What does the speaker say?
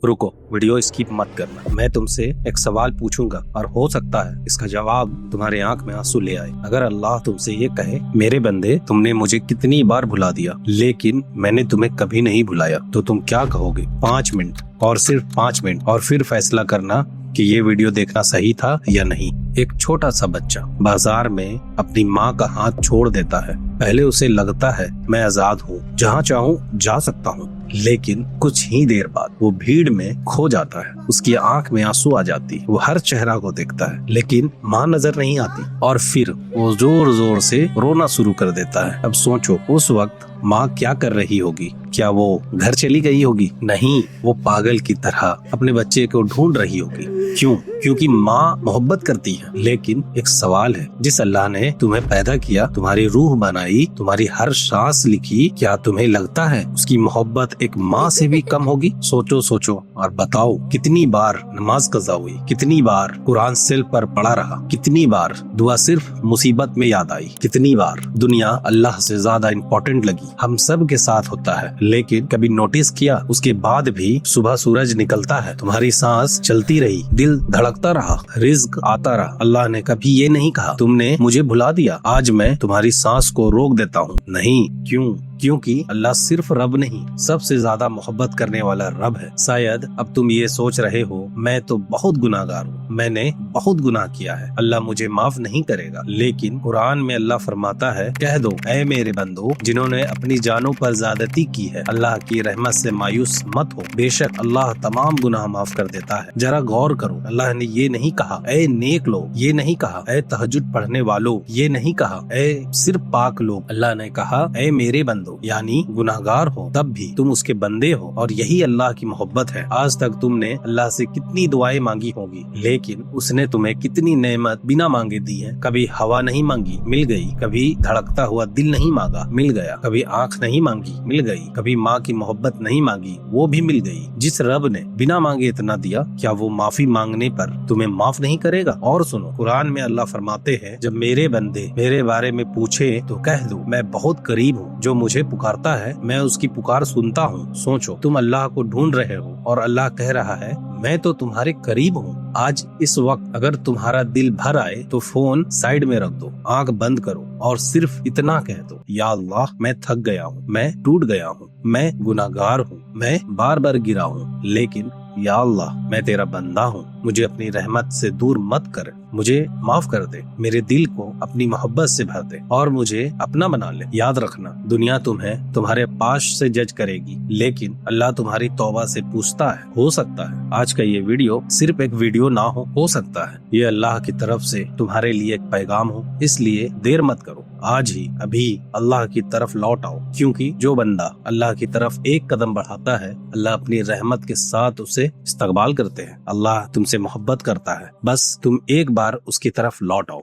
रुको, video skip मत करना। मैं तुमसे एक सवाल पूछूंगा और हो सकता है इसका जवाब तुम्हारे आंख में आंसू ले आए। अगर अल्लाह तुमसे ये कहे, मेरे बंदे तुमने मुझे कितनी बार भुला दिया लेकिन मैंने तुम्हें कभी नहीं भुलाया, तो तुम क्या कहोगे? 5 मिनट और सिर्फ 5 मिनट, और फिर फैसला करना कि ये वीडियो देखना सही था या नहीं। एक छोटा सा बच्चा बाजार में अपनी माँ का हाथ छोड़ देता है। पहले उसे लगता है मैं आजाद हूँ, जहाँ चाहूँ जा सकता हूँ, लेकिन कुछ ही देर बाद वो भीड़ में खो जाता है। उसकी आंख में आंसू आ जाती है। वो हर चेहरा को देखता है लेकिन माँ नजर नहीं आती, और फिर वो जोर जोर से रोना शुरू कर देता है। अब सोचो उस वक्त माँ क्या कर रही होगी? क्या वो घर चली गई होगी? नहीं, वो पागल की तरह अपने बच्चे को ढूंढ रही होगी। क्यों? क्योंकि माँ मोहब्बत करती है। लेकिन एक सवाल है, जिस अल्लाह ने तुम्हें पैदा किया, तुम्हारी रूह बनाई, तुम्हारी हर सांस लिखी, क्या तुम्हें लगता है उसकी मोहब्बत एक माँ से भी कम होगी? सोचो और बताओ, कितनी बार नमाज कज़ा हुई, कितनी बार कुरान सिल पर पढ़ा रहा, कितनी बार दुआ सिर्फ मुसीबत में याद आई, कितनी बार दुनिया अल्लाह से ज्यादा इम्पोर्टेंट लगी। हम सब के साथ होता है, लेकिन कभी नोटिस किया उसके बाद भी सुबह सूरज निकलता है, तुम्हारी सांस चलती रही, दिल धड़कता रहा, रिज्क आता रहा। अल्लाह ने कभी ये नहीं कहा तुमने मुझे भुला दिया, आज मैं तुम्हारी सांस को रोक देता हूँ। नहीं, क्यों? क्योंकि अल्लाह सिर्फ रब नहीं, सबसे ज्यादा मोहब्बत करने वाला रब है। शायद अब तुम ये सोच रहे हो, मैं तो बहुत गुनाहगार हूँ, मैंने बहुत गुनाह किया है, अल्लाह मुझे माफ नहीं करेगा। लेकिन कुरान में अल्लाह फरमाता है, कह दो ऐ मेरे बंदो जिन्होंने अपनी जानों पर ज्यादती की है, अल्लाह की रहमत से मायूस मत हो, बेशक अल्लाह तमाम गुनाह माफ कर देता है। जरा गौर करो, अल्लाह ने ये नहीं कहा ऐ नेक लोग, ये नहीं कहा ऐ तहज्जुद पढ़ने वालों, ये नहीं कहा ऐ सिर्फ पाक लोग। अल्लाह ने कहा ऐ मेरे बंदो, यानी गुनाहगार हो तब भी तुम उसके बंदे हो, और यही अल्लाह की मोहब्बत है। आज तक तुमने अल्लाह से कितनी दुआएं मांगी होंगी, लेकिन उसने तुम्हें कितनी नेमत बिना मांगे दी है। कभी हवा नहीं मांगी, मिल गई। कभी धड़कता हुआ दिल नहीं मांगा, मिल गया। कभी आंख नहीं मांगी, मिल गई। कभी माँ की मोहब्बत नहीं मांगी, वो भी मिल गई। जिस रब ने बिना मांगे इतना दिया, क्या वो माफी मांगने पर तुम्हें माफ नहीं करेगा? और सुनो, कुरान में अल्लाह फरमाते हैं, जब मेरे बंदे मेरे बारे में पूछे तो कह दो मैं बहुत करीब हूँ, जो मुझे पुकारता है मैं उसकी पुकार सुनता हूँ। सोचो, तुम अल्लाह को ढूंढ रहे हो और अल्लाह कह रहा है मैं तो तुम्हारे करीब हूँ। आज इस वक्त अगर तुम्हारा दिल भर आए तो फोन साइड में रख दो, आंख बंद करो और सिर्फ इतना कह दो, या अल्लाह मैं थक गया हूँ, मैं टूट गया हूँ, मैं गुनाहगार हूँ, मैं बार बार गिरा हूँ, लेकिन या अल्लाह मैं तेरा बंदा हूँ, मुझे अपनी रहमत से दूर मत कर, मुझे माफ कर दे, मेरे दिल को अपनी मोहब्बत से भर दे और मुझे अपना बना ले। याद रखना, दुनिया तुम्हें तुम्हारे पास से जज करेगी, लेकिन अल्लाह तुम्हारी तौबा से पूछता है। हो सकता है आज का ये वीडियो सिर्फ एक वीडियो ना हो सकता है ये अल्लाह की तरफ से तुम्हारे लिए एक पैगाम हो, इसलिए देर मत करो, आज ही अभी अल्लाह की तरफ लौट आओ, क्योंकि जो बंदा अल्लाह की तरफ एक कदम बढ़ाता है, अल्लाह अपनी रहमत के साथ उसे इस्तकबाल करते हैं। अल्लाह तुमसे मोहब्बत करता है, बस तुम एक बार उसकी तरफ लौट आओ।